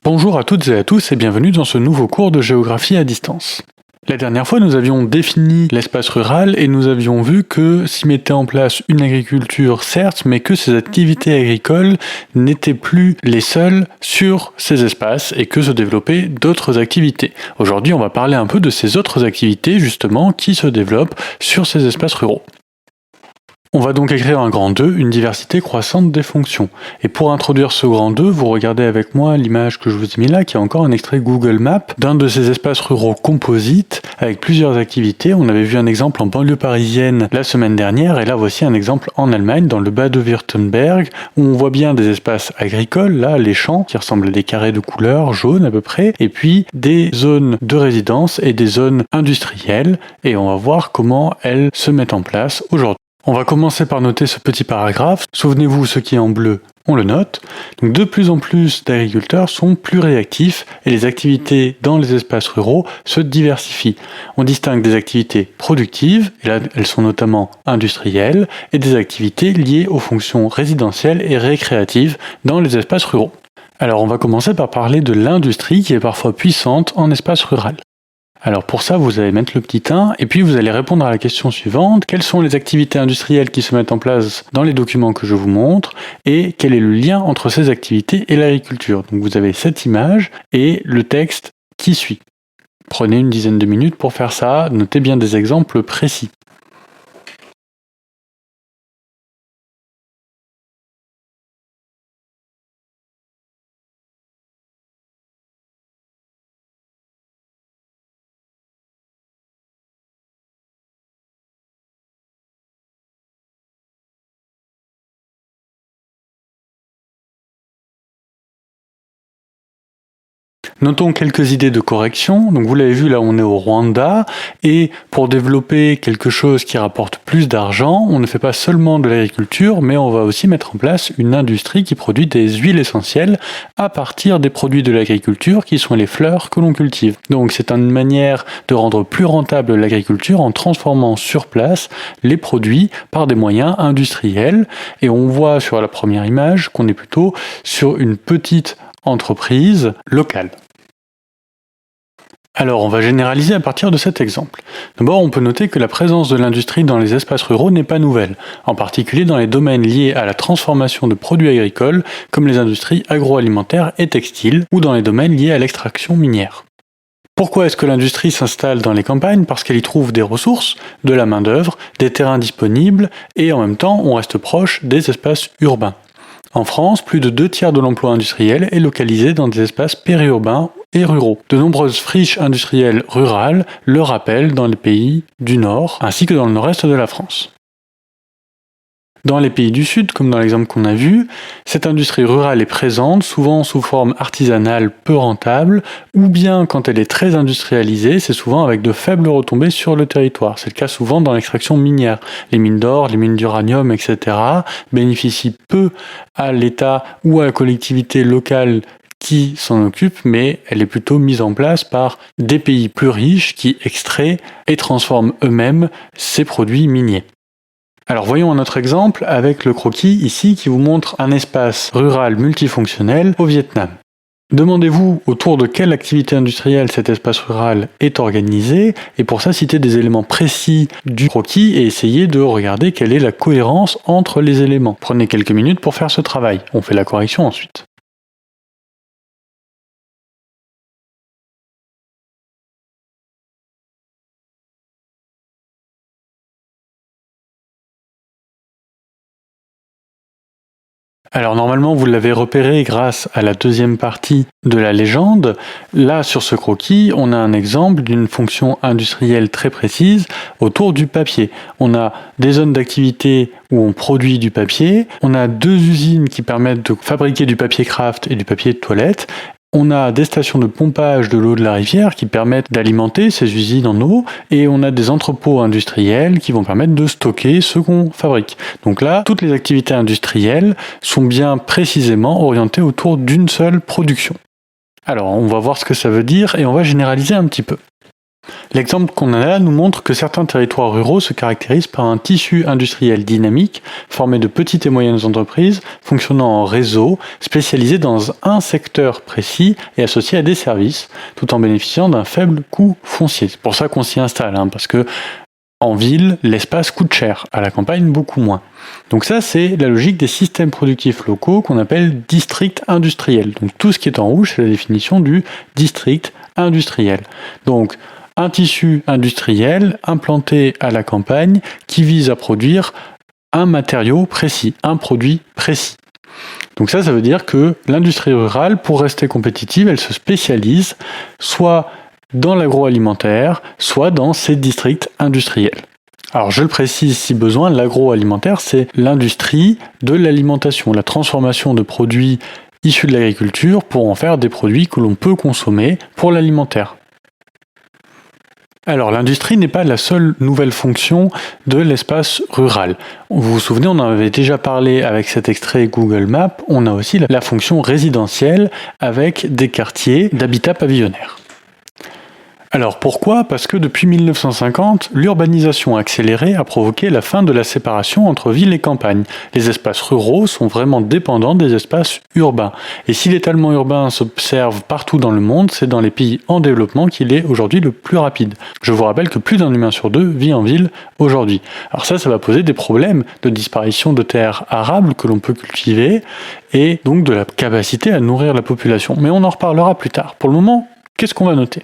Bonjour à toutes et à tous et bienvenue dans ce nouveau cours de géographie à distance. La dernière fois, nous avions défini l'espace rural et nous avions vu que s'y mettait en place une agriculture, certes, mais que ces activités agricoles n'étaient plus les seules sur ces espaces et que se développaient d'autres activités. Aujourd'hui, on va parler un peu de ces autres activités, justement, qui se développent sur ces espaces ruraux. On va donc écrire un grand 2, une diversité croissante des fonctions. Et pour introduire ce grand 2, vous regardez avec moi l'image que je vous ai mis là, qui est encore un extrait Google Maps d'un de ces espaces ruraux composites avec plusieurs activités. On avait vu un exemple en banlieue parisienne la semaine dernière, et là voici un exemple en Allemagne, dans le Bade-Württemberg, où on voit bien des espaces agricoles, là les champs, qui ressemblent à des carrés de couleur jaune à peu près, et puis des zones de résidence et des zones industrielles, et on va voir comment elles se mettent en place aujourd'hui. On va commencer par noter ce petit paragraphe. Souvenez-vous, ce qui est en bleu, on le note. Donc, de plus en plus d'agriculteurs sont plus réactifs et les activités dans les espaces ruraux se diversifient. On distingue des activités productives, et là elles sont notamment industrielles, et des activités liées aux fonctions résidentielles et récréatives dans les espaces ruraux. Alors on va commencer par parler de l'industrie qui est parfois puissante en espace rural. Alors pour ça, vous allez mettre le petit 1 et puis vous allez répondre à la question suivante. Quelles sont les activités industrielles qui se mettent en place dans les documents que je vous montre et quel est le lien entre ces activités et l'agriculture? Donc vous avez cette image et le texte qui suit. Prenez une dizaine de minutes pour faire ça. Notez bien des exemples précis. Notons quelques idées de correction. Donc vous l'avez vu, là on est au Rwanda et pour développer quelque chose qui rapporte plus d'argent, on ne fait pas seulement de l'agriculture, mais on va aussi mettre en place une industrie qui produit des huiles essentielles à partir des produits de l'agriculture qui sont les fleurs que l'on cultive. Donc c'est une manière de rendre plus rentable l'agriculture en transformant sur place les produits par des moyens industriels. Et on voit sur la première image qu'on est plutôt sur une petite entreprise locale. Alors, on va généraliser à partir de cet exemple. D'abord, on peut noter que la présence de l'industrie dans les espaces ruraux n'est pas nouvelle, en particulier dans les domaines liés à la transformation de produits agricoles, comme les industries agroalimentaires et textiles, ou dans les domaines liés à l'extraction minière. Pourquoi est-ce que l'industrie s'installe dans les campagnes? Parce qu'elle y trouve des ressources, de la main-d'œuvre, des terrains disponibles, et en même temps, on reste proche des espaces urbains. En France, plus de 2/3 de l'emploi industriel est localisé dans des espaces périurbains et ruraux. De nombreuses friches industrielles rurales le rappellent dans les pays du Nord, ainsi que dans le nord-est de la France. Dans les pays du Sud, comme dans l'exemple qu'on a vu, cette industrie rurale est présente, souvent sous forme artisanale peu rentable, ou bien quand elle est très industrialisée, c'est souvent avec de faibles retombées sur le territoire. C'est le cas souvent dans l'extraction minière. Les mines d'or, les mines d'uranium, etc. bénéficient peu à l'État ou à la collectivité locale qui s'en occupe, mais elle est plutôt mise en place par des pays plus riches qui extraient et transforment eux-mêmes ces produits miniers. Alors voyons un autre exemple avec le croquis ici qui vous montre un espace rural multifonctionnel au Vietnam. Demandez-vous autour de quelle activité industrielle cet espace rural est organisé et pour ça citez des éléments précis du croquis et essayez de regarder quelle est la cohérence entre les éléments. Prenez quelques minutes pour faire ce travail, on fait la correction ensuite. Alors normalement vous l'avez repéré grâce à la deuxième partie de la légende. Là sur ce croquis on a un exemple d'une fonction industrielle très précise autour du papier. On a des zones d'activité où on produit du papier, on a 2 usines qui permettent de fabriquer du papier craft et du papier de toilette. On a des stations de pompage de l'eau de la rivière qui permettent d'alimenter ces usines en eau et on a des entrepôts industriels qui vont permettre de stocker ce qu'on fabrique. Donc là, toutes les activités industrielles sont bien précisément orientées autour d'une seule production. Alors, on va voir ce que ça veut dire et on va généraliser un petit peu. L'exemple qu'on a là nous montre que certains territoires ruraux se caractérisent par un tissu industriel dynamique, formé de petites et moyennes entreprises, fonctionnant en réseau, spécialisées dans un secteur précis et associés à des services, tout en bénéficiant d'un faible coût foncier. C'est pour ça qu'on s'y installe, parce que en ville, l'espace coûte cher, à la campagne beaucoup moins. Donc ça, c'est la logique des systèmes productifs locaux qu'on appelle districts industriels. Donc tout ce qui est en rouge, c'est la définition du district industriel. Donc un tissu industriel implanté à la campagne qui vise à produire un matériau précis, un produit précis. Donc ça veut dire que l'industrie rurale, pour rester compétitive, elle se spécialise soit dans l'agroalimentaire, soit dans ces districts industriels. Alors je le précise si besoin, l'agroalimentaire, c'est l'industrie de l'alimentation, la transformation de produits issus de l'agriculture pour en faire des produits que l'on peut consommer pour l'alimentaire. Alors l'industrie n'est pas la seule nouvelle fonction de l'espace rural. Vous vous souvenez, on en avait déjà parlé avec cet extrait Google Maps, on a aussi la fonction résidentielle avec des quartiers d'habitat pavillonnaire. Alors pourquoi ? Parce que depuis 1950, l'urbanisation accélérée a provoqué la fin de la séparation entre ville et campagne. Les espaces ruraux sont vraiment dépendants des espaces urbains. Et si l'étalement urbain s'observe partout dans le monde, c'est dans les pays en développement qu'il est aujourd'hui le plus rapide. Je vous rappelle que plus d'un humain sur deux vit en ville aujourd'hui. Alors ça va poser des problèmes de disparition de terres arables que l'on peut cultiver et donc de la capacité à nourrir la population. Mais on en reparlera plus tard. Pour le moment, qu'est-ce qu'on va noter ?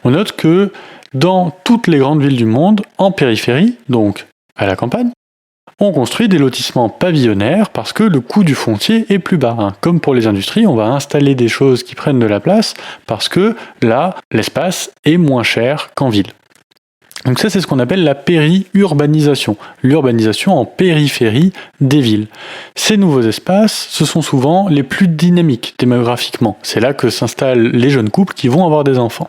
On note que dans toutes les grandes villes du monde, en périphérie, donc à la campagne, on construit des lotissements pavillonnaires parce que le coût du foncier est plus bas. Comme pour les industries, on va installer des choses qui prennent de la place parce que là, l'espace est moins cher qu'en ville. Donc ça, c'est ce qu'on appelle la périurbanisation, l'urbanisation en périphérie des villes. Ces nouveaux espaces, ce sont souvent les plus dynamiques démographiquement. C'est là que s'installent les jeunes couples qui vont avoir des enfants.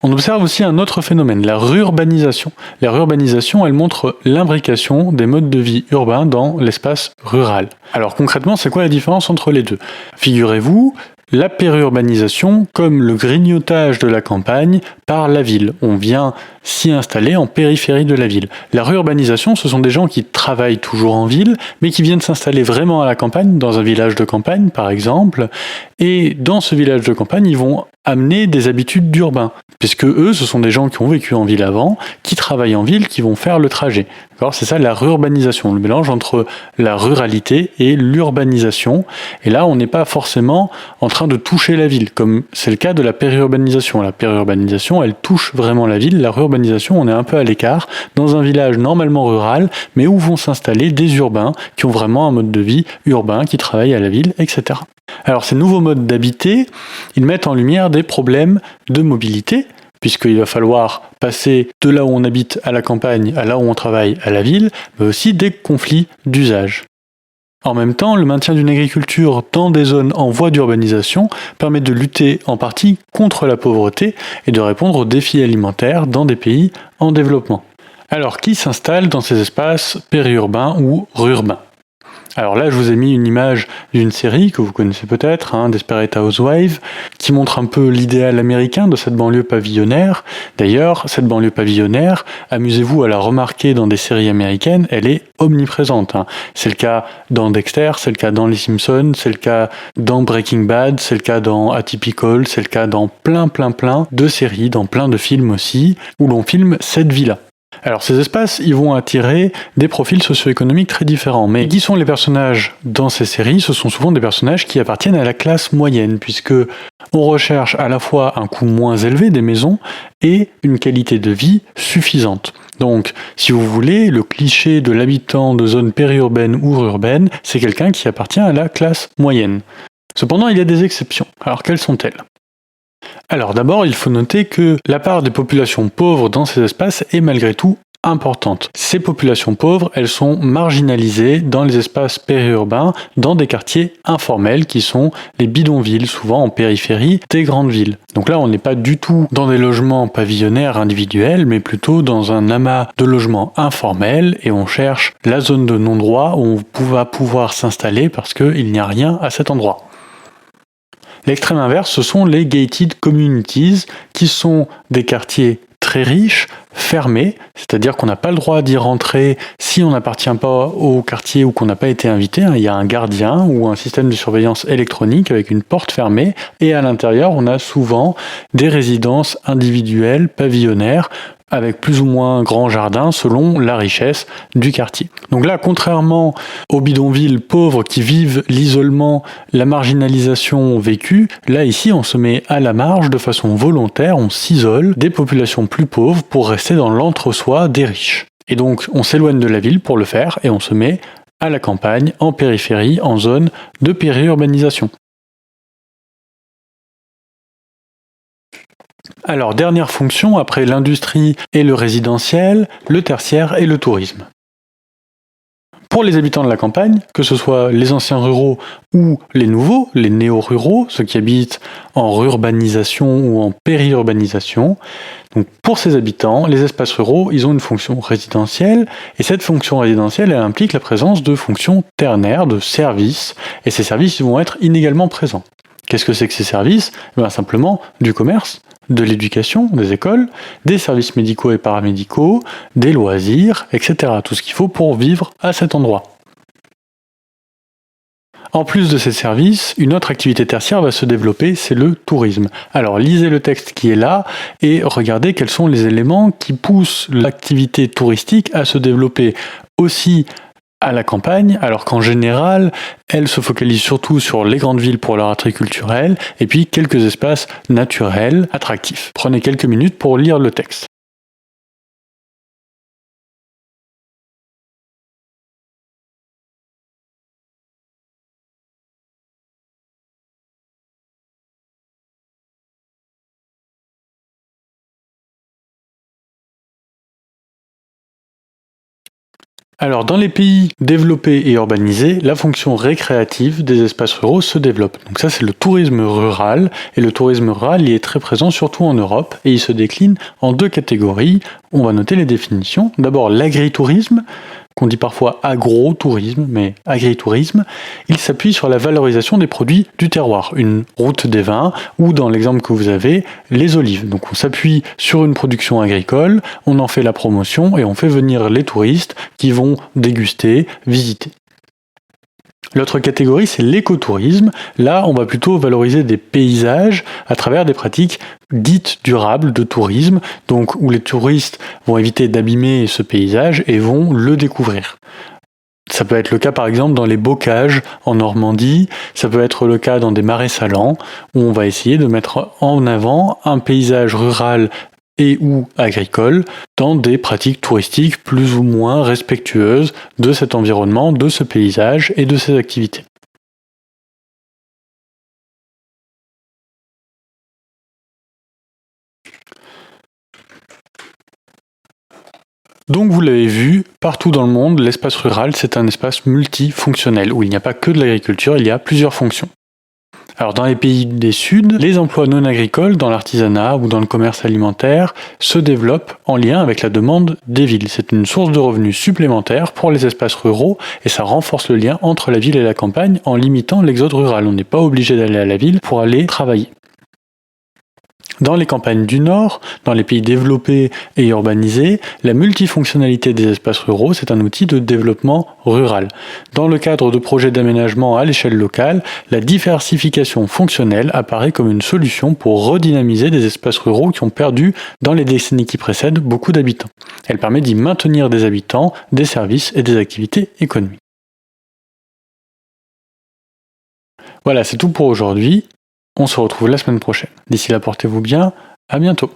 On observe aussi un autre phénomène, la rurbanisation. La rurbanisation, elle montre l'imbrication des modes de vie urbains dans l'espace rural. Alors concrètement, c'est quoi la différence entre les deux ? Figurez-vous, la périurbanisation comme le grignotage de la campagne par la ville. On vient s'y installer en périphérie de la ville. La rurbanisation, ce sont des gens qui travaillent toujours en ville, mais qui viennent s'installer vraiment à la campagne, dans un village de campagne par exemple, et dans ce village de campagne, ils vont amener des habitudes d'urbain, puisque eux, ce sont des gens qui ont vécu en ville avant, qui travaillent en ville, qui vont faire le trajet. D'accord ? C'est ça la rurbanisation, le mélange entre la ruralité et l'urbanisation. Et là, on n'est pas forcément en train de toucher la ville, comme c'est le cas de la périurbanisation. La périurbanisation, elle touche vraiment la ville. La rurbanisation, on est un peu à l'écart, dans un village normalement rural, mais où vont s'installer des urbains qui ont vraiment un mode de vie urbain, qui travaillent à la ville, etc. Alors ces nouveaux modes d'habiter, ils mettent en lumière des problèmes de mobilité, puisqu'il va falloir passer de là où on habite à la campagne, à là où on travaille à la ville, mais aussi des conflits d'usage. En même temps, le maintien d'une agriculture dans des zones en voie d'urbanisation permet de lutter en partie contre la pauvreté et de répondre aux défis alimentaires dans des pays en développement. Alors qui s'installe dans ces espaces périurbains ou rurbains ? Alors là, je vous ai mis une image d'une série que vous connaissez peut-être, Desperate Housewives, qui montre un peu l'idéal américain de cette banlieue pavillonnaire. D'ailleurs, cette banlieue pavillonnaire, amusez-vous à la remarquer dans des séries américaines, elle est omniprésente. C'est le cas dans Dexter, c'est le cas dans Les Simpsons, c'est le cas dans Breaking Bad, c'est le cas dans Atypical, c'est le cas dans plein de séries, dans plein de films aussi, où l'on filme cette vie-là. Alors ces espaces, ils vont attirer des profils socio-économiques très différents. Mais qui sont les personnages dans ces séries ? Ce sont souvent des personnages qui appartiennent à la classe moyenne, puisque on recherche à la fois un coût moins élevé des maisons et une qualité de vie suffisante. Donc, si vous voulez, le cliché de l'habitant de zone périurbaine ou urbaine, c'est quelqu'un qui appartient à la classe moyenne. Cependant, il y a des exceptions. Alors, quelles sont-elles ? Alors d'abord, il faut noter que la part des populations pauvres dans ces espaces est malgré tout importante. Ces populations pauvres, elles sont marginalisées dans les espaces périurbains, dans des quartiers informels qui sont les bidonvilles, souvent en périphérie des grandes villes. Donc là, on n'est pas du tout dans des logements pavillonnaires individuels, mais plutôt dans un amas de logements informels et on cherche la zone de non-droit où on va pouvoir s'installer parce qu'il n'y a rien à cet endroit. L'extrême inverse, ce sont les gated communities, qui sont des quartiers très riches, fermés, c'est-à-dire qu'on n'a pas le droit d'y rentrer si on n'appartient pas au quartier ou qu'on n'a pas été invité. Il y a un gardien ou un système de surveillance électronique avec une porte fermée, et à l'intérieur, on a souvent des résidences individuelles, pavillonnaires, avec plus ou moins grand jardin selon la richesse du quartier. Donc là, contrairement aux bidonvilles pauvres qui vivent l'isolement, la marginalisation vécue, là ici on se met à la marge de façon volontaire, on s'isole des populations plus pauvres pour rester dans l'entre-soi des riches. Et donc on s'éloigne de la ville pour le faire et on se met à la campagne, en périphérie, en zone de périurbanisation. Alors, dernière fonction, après l'industrie et le résidentiel, le tertiaire et le tourisme. Pour les habitants de la campagne, que ce soit les anciens ruraux ou les nouveaux, les néo-ruraux, ceux qui habitent en rurbanisation ou en périurbanisation, donc pour ces habitants, les espaces ruraux, ils ont une fonction résidentielle, et cette fonction résidentielle, elle implique la présence de fonctions ternaires, de services, et ces services vont être inégalement présents. Qu'est-ce que c'est que ces services ? Simplement du commerce, de l'éducation, des écoles, des services médicaux et paramédicaux, des loisirs, etc. Tout ce qu'il faut pour vivre à cet endroit. En plus de ces services, une autre activité tertiaire va se développer, c'est le tourisme. Alors lisez le texte qui est là et regardez quels sont les éléments qui poussent l'activité touristique à se développer aussi à la campagne, alors qu'en général, elle se focalise surtout sur les grandes villes pour leur attrait culturel, et puis quelques espaces naturels, attractifs. Prenez quelques minutes pour lire le texte. Alors, dans les pays développés et urbanisés, la fonction récréative des espaces ruraux se développe. Donc ça, c'est le tourisme rural, et le tourisme rural, il est très présent surtout en Europe, et il se décline en deux catégories. On va noter les définitions. D'abord, l'agritourisme, qu'on dit parfois agro-tourisme, mais agritourisme, il s'appuie sur la valorisation des produits du terroir, une route des vins, ou dans l'exemple que vous avez, les olives. Donc on s'appuie sur une production agricole, on en fait la promotion et on fait venir les touristes qui vont déguster, visiter. L'autre catégorie, c'est l'écotourisme. Là, on va plutôt valoriser des paysages à travers des pratiques dites durables de tourisme, donc où les touristes vont éviter d'abîmer ce paysage et vont le découvrir. Ça peut être le cas par exemple dans les bocages en Normandie, ça peut être le cas dans des marais salants, où on va essayer de mettre en avant un paysage rural et ou agricole dans des pratiques touristiques plus ou moins respectueuses de cet environnement, de ce paysage et de ces activités. Donc vous l'avez vu, partout dans le monde, l'espace rural, c'est un espace multifonctionnel, où il n'y a pas que de l'agriculture, il y a plusieurs fonctions. Alors dans les pays des Suds, les emplois non agricoles dans l'artisanat ou dans le commerce alimentaire se développent en lien avec la demande des villes. C'est une source de revenus supplémentaire pour les espaces ruraux et ça renforce le lien entre la ville et la campagne en limitant l'exode rural. On n'est pas obligé d'aller à la ville pour aller travailler. Dans les campagnes du Nord, dans les pays développés et urbanisés, la multifonctionnalité des espaces ruraux, c'est un outil de développement rural. Dans le cadre de projets d'aménagement à l'échelle locale, la diversification fonctionnelle apparaît comme une solution pour redynamiser des espaces ruraux qui ont perdu, dans les décennies qui précèdent, beaucoup d'habitants. Elle permet d'y maintenir des habitants, des services et des activités économiques. Voilà, c'est tout pour aujourd'hui. On se retrouve la semaine prochaine. D'ici là, portez-vous bien. À bientôt.